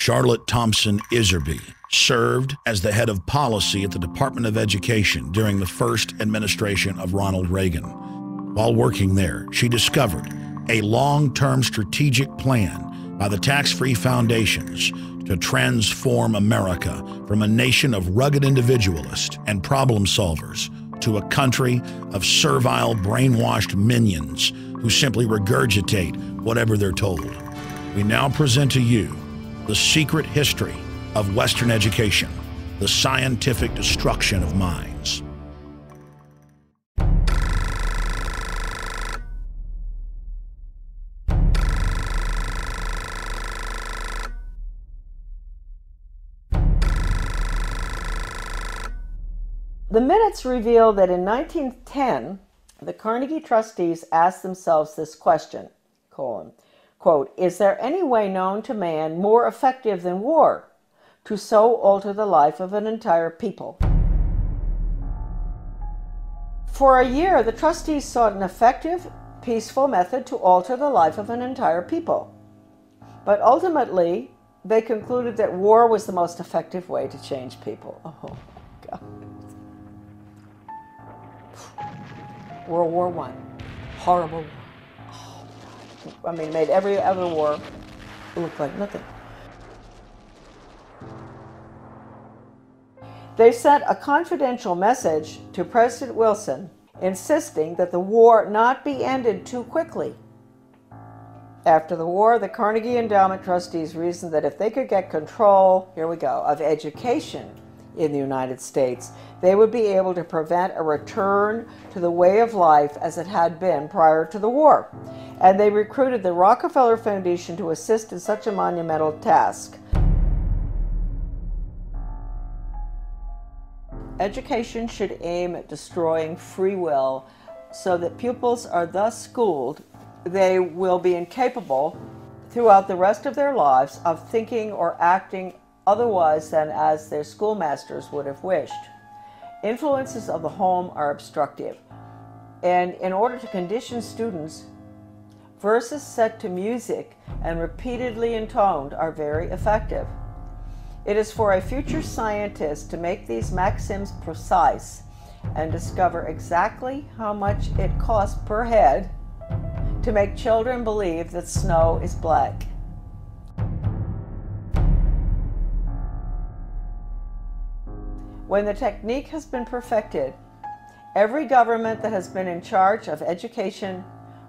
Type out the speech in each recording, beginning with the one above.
Charlotte Thompson Iserbyt served as the head of policy at the Department of Education during the first administration of Ronald Reagan. While working there, she discovered a long-term strategic plan by the tax-free foundations to transform America from a nation of rugged individualists and problem solvers to a country of servile, brainwashed minions who simply regurgitate whatever they're told. We now present to you the secret history of Western education, the scientific destruction of minds. The minutes reveal that in 1910, the Carnegie trustees asked themselves this question, quote, "Is there any way known to man more effective than war to so alter the life of an entire people?" For a year, the trustees sought an effective, peaceful method to alter the life of an entire people. But ultimately, they concluded that war was the most effective way to change people. Oh, God. World War I, horrible war. Oh, I mean, made every other war look like nothing. They sent a confidential message to President Wilson insisting that the war not be ended too quickly. After the war, the Carnegie Endowment trustees reasoned that if they could get control, here we go, of education in the United States, they would be able to prevent a return to the way of life as it had been prior to the war. And they recruited the Rockefeller Foundation to assist in such a monumental task. Education should aim at destroying free will so that pupils are thus schooled they will be incapable throughout the rest of their lives of thinking or acting otherwise than as their schoolmasters would have wished. Influences of the home are obstructive, and in order to condition students, verses set to music and repeatedly intoned are very effective. It is for a future scientist to make these maxims precise and discover exactly how much it costs per head to make children believe that snow is black. When the technique has been perfected, every government that has been in charge of education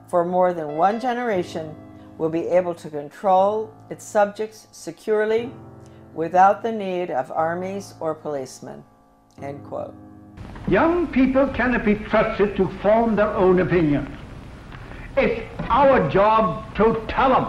for more than one generation will be able to control its subjects securely without the need of armies or policemen." End quote. Young people cannot be trusted to form their own opinions. It's our job to tell them.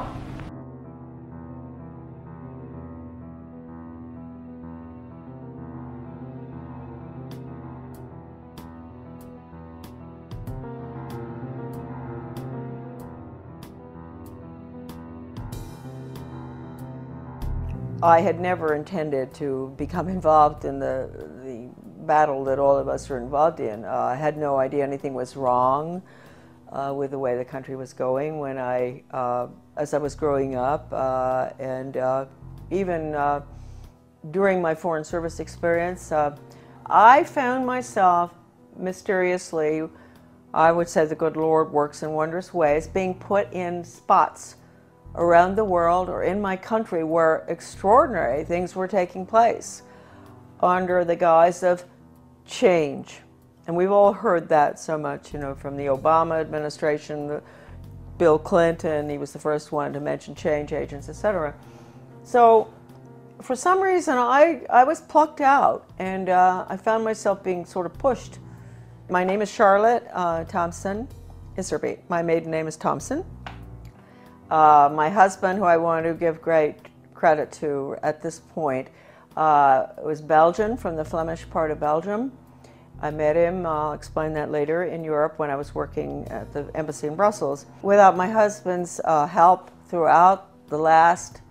I had never intended to become involved in the battle that all of us are involved in. I had no idea anything was wrong with the way the country was going when as I was growing up, and even during my Foreign Service experience, I found myself mysteriously, I would say the good Lord works in wondrous ways, being put in spots around the world or in my country where extraordinary things were taking place under the guise of change. And we've all heard that so much, you know, from the Obama administration, Bill Clinton, he was the first one to mention change agents, etc. So for some reason I was plucked out, and I found myself being sort of pushed. My name is Charlotte Thompson Iserbyt. My maiden name is Thompson. My husband, who I want to give great credit to at this point, was Belgian, from the Flemish part of Belgium. I met him, I'll explain that later, in Europe when I was working at the embassy in Brussels. Without my husband's help throughout the last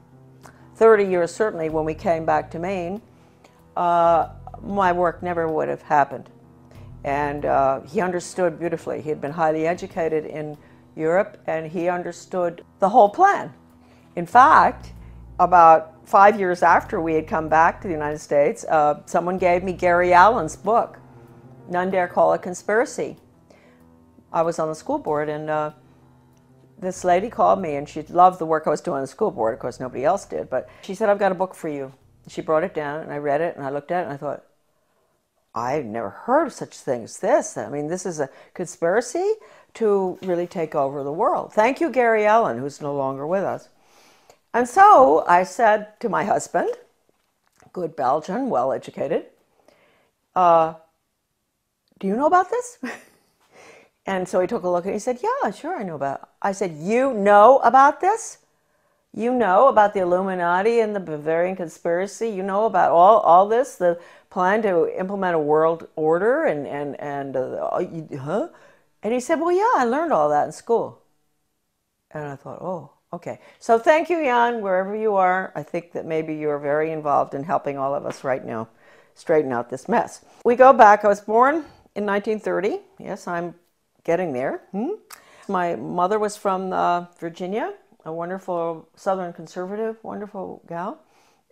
30 years, certainly when we came back to Maine, my work never would have happened. And he understood beautifully. He had been highly educated in Europe, and he understood the whole plan. In fact, about 5 years after we had come back to the United States, someone gave me Gary Allen's book, None Dare Call It Conspiracy. I was on the school board, and this lady called me, and she loved the work I was doing on the school board. Of course, nobody else did, but she said, I've got a book for you. She brought it down, and I read it, and I looked at it, and I thought, I've never heard of such thing as this. I mean, this is a conspiracy to really take over the world. Thank you, Gary Allen, who's no longer with us. And so I said to my husband, good Belgian, well-educated, do you know about this? And so he took a look and he said, yeah, sure, I know about it. I said, you know about this? You know about the Illuminati and the Bavarian conspiracy? You know about all this, the plan to implement a world order huh? And he said, well, yeah, I learned all that in school. And I thought, oh, okay. So thank you, Jan, wherever you are. I think that maybe you're very involved in helping all of us right now straighten out this mess. We go back. I was born in 1930. Yes, I'm getting there. My mother was from Virginia, a wonderful Southern conservative, wonderful gal.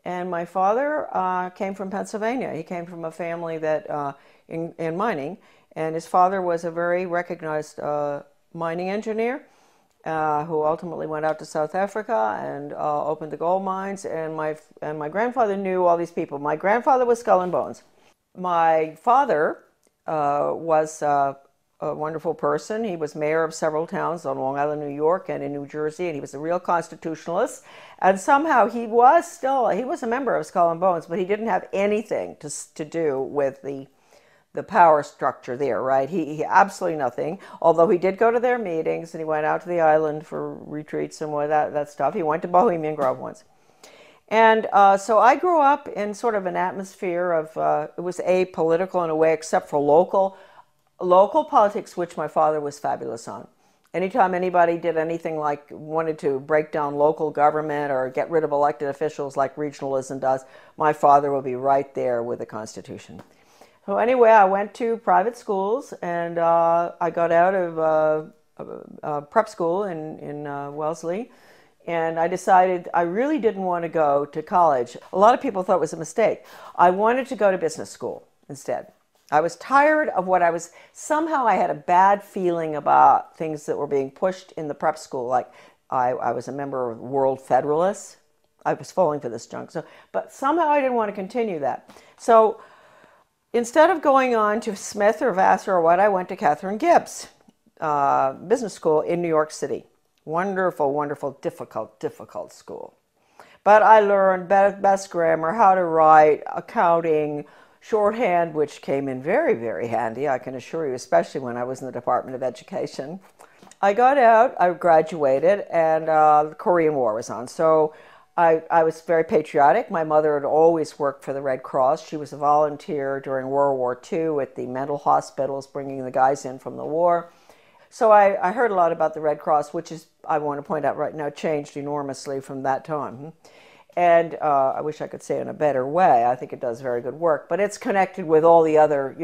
And my father came from Pennsylvania. He came from a family that in mining, and his father was a very recognized mining engineer who ultimately went out to South Africa and opened the gold mines. And my grandfather knew all these people. My grandfather was Skull and Bones. My father was a wonderful person. He was mayor of several towns on Long Island, New York, and in New Jersey, and he was a real constitutionalist. And somehow he was a member of Skull and Bones, but he didn't have anything to do with the power structure there, right? He absolutely nothing, although he did go to their meetings, and he went out to the island for retreats and that stuff. He went to Bohemian Grove once. And so I grew up in sort of an atmosphere of, it was apolitical in a way, except for local politics, which my father was fabulous on. Anytime anybody did anything like wanted to break down local government or get rid of elected officials like regionalism does, my father would be right there with the Constitution. So anyway, I went to private schools, and I got out of prep school in Wellesley, and I decided I really didn't want to go to college. A lot of people thought it was a mistake. I wanted to go to business school instead. I was tired of somehow I had a bad feeling about things that were being pushed in the prep school. Like I was a member of World Federalists. I was falling for this junk. But somehow I didn't want to continue that. So instead of going on to Smith or Vassar or what, I went to Catherine Gibbs Business School in New York City. Wonderful, wonderful, difficult school. But I learned best grammar, how to write, accounting, shorthand, which came in very, very handy, I can assure you, especially when I was in the Department of Education. I got out, I graduated, and the Korean War was on. So I was very patriotic. My mother had always worked for the Red Cross. She was a volunteer during World War II at the mental hospitals, bringing the guys in from the war. So I heard a lot about the Red Cross, which is, I want to point out right now, changed enormously from that time. And I wish I could say in a better way. I think it does very good work. But it's connected with all the other,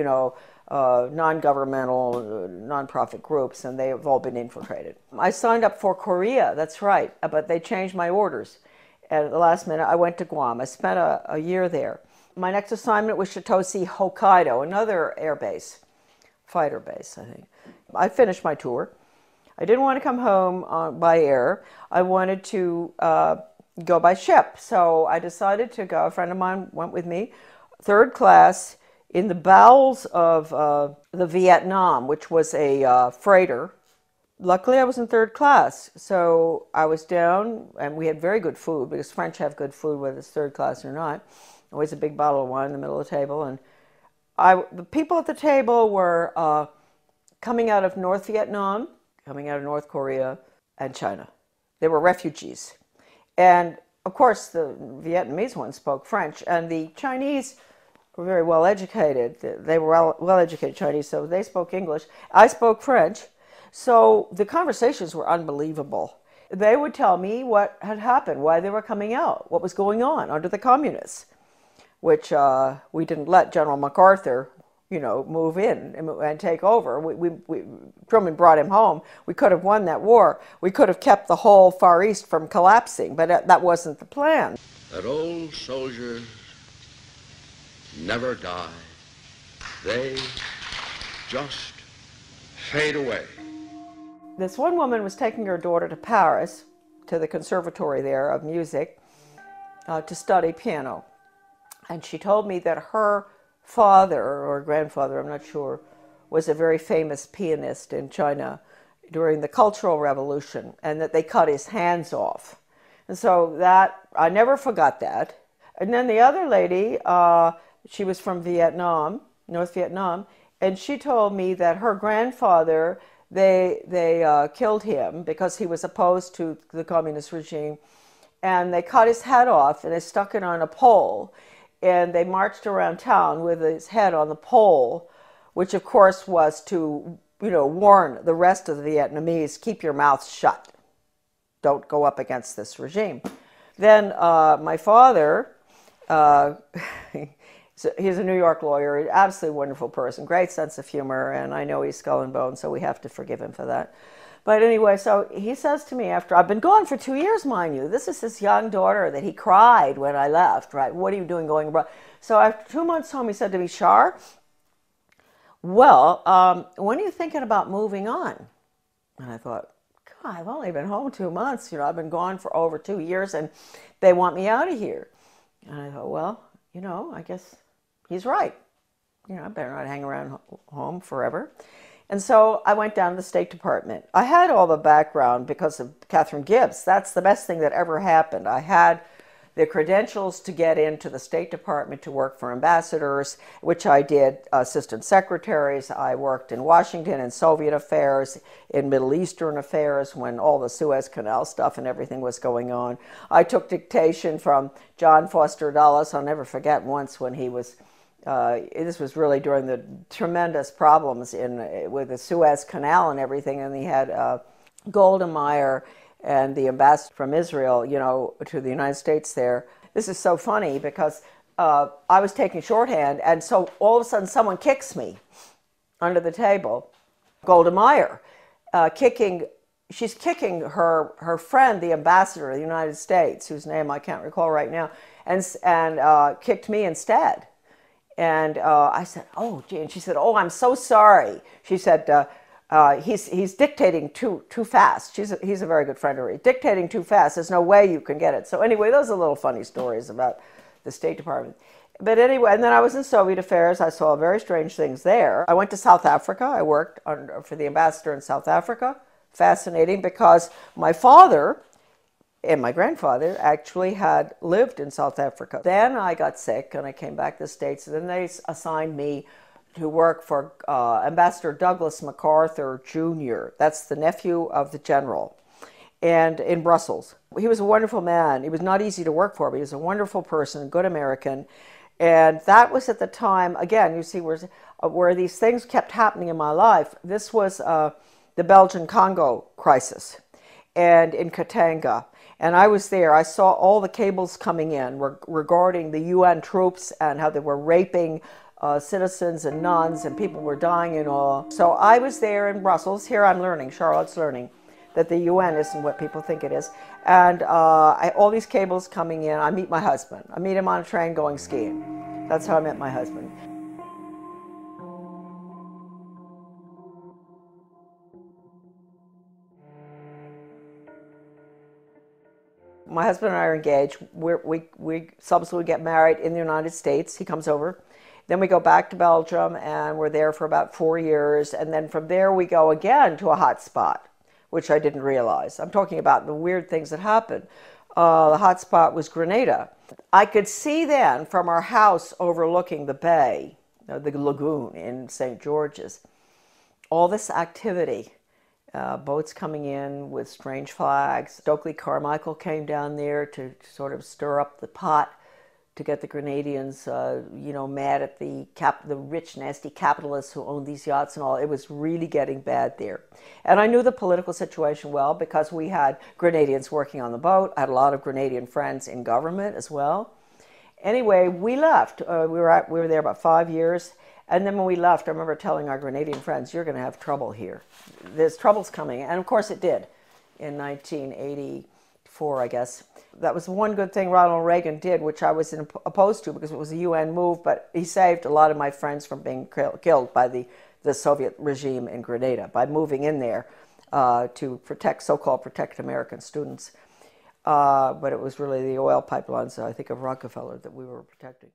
non-governmental, non-profit groups, and they have all been infiltrated. I signed up for Korea, that's right, but they changed my orders. At the last minute, I went to Guam. I spent a year there. My next assignment was Chitose, Hokkaido, another air base, fighter base, I think. I finished my tour. I didn't want to come home by air. I wanted to go by ship. So I decided to go. A friend of mine went with me, third class, in the bowels of the Vietnam, which was a freighter. Luckily, I was in third class. So I was down, and we had very good food, because French have good food, whether it's third class or not. Always a big bottle of wine in the middle of the table. And the people at the table were coming out of North Vietnam, coming out of North Korea, and China. They were refugees. And, of course, the Vietnamese ones spoke French, and the Chinese were very well educated. They were well educated Chinese, so they spoke English. I spoke French, so the conversations were unbelievable. They would tell me what had happened, why they were coming out, what was going on under the communists, which we didn't let General MacArthur, move in and take over. Truman brought him home. We could have won that war. We could have kept the whole Far East from collapsing, but that wasn't the plan. That old soldiers never die. They just fade away. This one woman was taking her daughter to Paris, to the conservatory there of music, to study piano. And she told me that her father, or grandfather, I'm not sure, was a very famous pianist in China during the Cultural Revolution, and that they cut his hands off. And so that, I never forgot that. And then the other lady, she was from Vietnam, North Vietnam, and she told me that her grandfather, they killed him because he was opposed to the communist regime, and they cut his head off and they stuck it on a pole, and they marched around town with his head on the pole, which of course was to, warn the rest of the Vietnamese, keep your mouths shut. Don't go up against this regime. Then my father, he's a New York lawyer, absolutely wonderful person, great sense of humor, and I know he's skull and bone, so we have to forgive him for that. But anyway, so he says to me after, I've been gone for 2 years, mind you. This is his young daughter that he cried when I left, right? What are you doing going abroad? So after 2 months home, he said to me, Shar, well, when are you thinking about moving on? And I thought, God, I've only been home 2 months. I've been gone for over 2 years, and they want me out of here. And I thought, well, I guess he's right. I better not hang around home forever. And so I went down to the State Department. I had all the background because of Catherine Gibbs. That's the best thing that ever happened. I had the credentials to get into the State Department to work for ambassadors, which I did, assistant secretaries. I worked in Washington in Soviet affairs, in Middle Eastern affairs when all the Suez Canal stuff and everything was going on. I took dictation from John Foster Dulles. I'll never forget once when he was this was really during the tremendous problems with the Suez Canal and everything, and he had Golda Meir and the ambassador from Israel, to the United States there. This is so funny because I was taking shorthand, and so all of a sudden someone kicks me under the table. Golda Meir, she's kicking her friend, the ambassador of the United States, whose name I can't recall right now, and kicked me instead. And I said, oh, gee. And she said, oh, I'm so sorry. She said, he's dictating too fast. He's a very good friend of hers. Dictating too fast. There's no way you can get it. So anyway, those are little funny stories about the State Department. But anyway, and then I was in Soviet affairs. I saw very strange things there. I went to South Africa. I worked for the ambassador in South Africa. Fascinating, because my father and my grandfather actually had lived in South Africa. Then I got sick and I came back to the States, and then they assigned me to work for Ambassador Douglas MacArthur Jr. That's the nephew of the general, and in Brussels. He was a wonderful man. He was not easy to work for, but he was a wonderful person, good American. And that was at the time, again, you see where these things kept happening in my life. This was the Belgian-Congo crisis, and in Katanga. And I was there. I saw all the cables coming in regarding the UN troops and how they were raping citizens and nuns, and people were dying and all. So I was there in Brussels. Here I'm learning, Charlotte's learning, that the UN isn't what people think it is. And all these cables coming in. I meet my husband. I meet him on a train going skiing. That's how I met my husband. My husband and I are engaged. We subsequently get married in the United States. He comes over. Then we go back to Belgium, and we're there for about 4 years. And then from there, we go again to a hot spot, which I didn't realize. I'm talking about the weird things that happened. The hot spot was Grenada. I could see then from our house overlooking the bay, the lagoon in St. George's, all this activity. Boats coming in with strange flags. Stokely Carmichael came down there to sort of stir up the pot to get the Grenadians, mad at the rich, nasty capitalists who owned these yachts and all. It was really getting bad there. And I knew the political situation well because we had Grenadians working on the boat. I had a lot of Grenadian friends in government as well. Anyway, we left. We were there about 5 years. And then when we left, I remember telling our Grenadian friends, you're going to have trouble here. There's troubles coming. And of course it did in 1984, I guess. That was one good thing Ronald Reagan did, which I was opposed to because it was a UN move, but he saved a lot of my friends from being killed by the Soviet regime in Grenada by moving in there to protect, so-called protect American students. But it was really the oil pipelines, I think, of Rockefeller that we were protecting.